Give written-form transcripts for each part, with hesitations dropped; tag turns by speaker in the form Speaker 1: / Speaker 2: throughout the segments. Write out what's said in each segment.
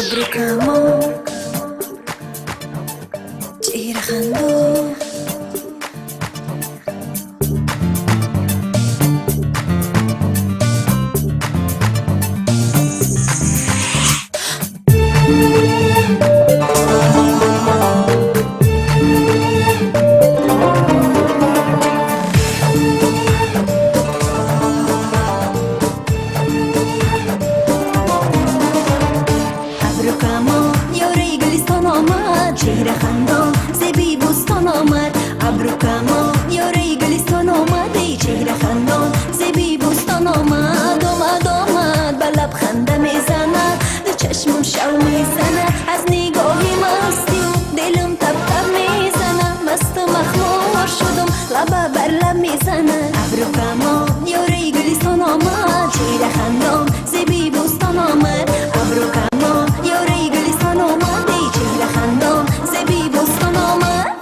Speaker 1: ابرو کمان چهره خندان چهره خندان زبی بوستان آمد ابرو کمان یاره گلستان آمد ای چهره خندان زبی بوستان آمد آمد به لب خنده میزند دو چشمم شو میزند از نگاهی مستی و دلم تب تب میزند مست و مخمور شدم لبه بر لب میزند ابرو کمان یاره گلستان آمد چهره خندان زبی بوستان آمد ابرو کمان یاره گلستان آمد ای چهره خندان زبی بوستان آمد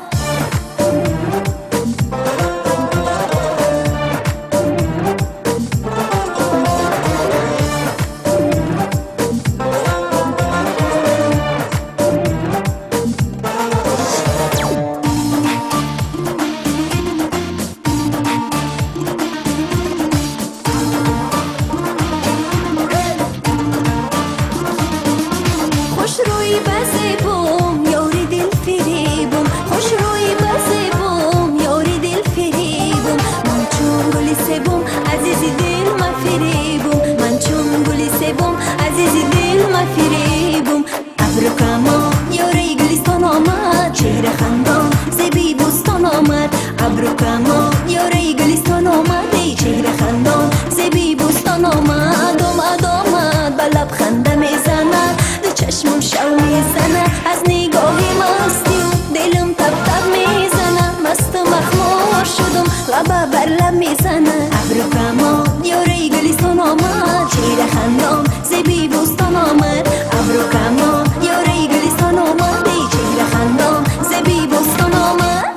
Speaker 1: خوش روی بزبم یاری دل فریبم خوش روی بزبم یاری دل فریبم من چون گلی سبم عزیزی دل ما فریبم من چون گلی سبم عزیزی دل ما فریبم ابرو کمان یاری گلستان آمد چهره خندان زبی بوستان آمد ابرو کمان یاری گلستان آمد ای چهره خندان زبی بوستان آمد آمد به لب خنده میزند چشمم شو میزنه از نگاهی مستی و دلم تب تب میزنه مست و مخمور شدم لبه بر لب میزنه ابرو کمان یاره گلستان آمد چهره خندان زبی بوستان آمد ابرو کمان یاره گلستان آمد ای چهره خندان زبی بوستان آمد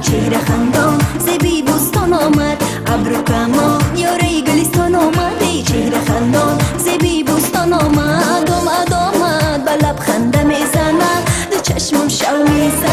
Speaker 1: چهره خندان زبی بوستان آمد ابرو کمان یاره گلستان آمد ای چهره خندان زبی بوستان آمد آمد به لب خنده میزند دو چشمم شو میزند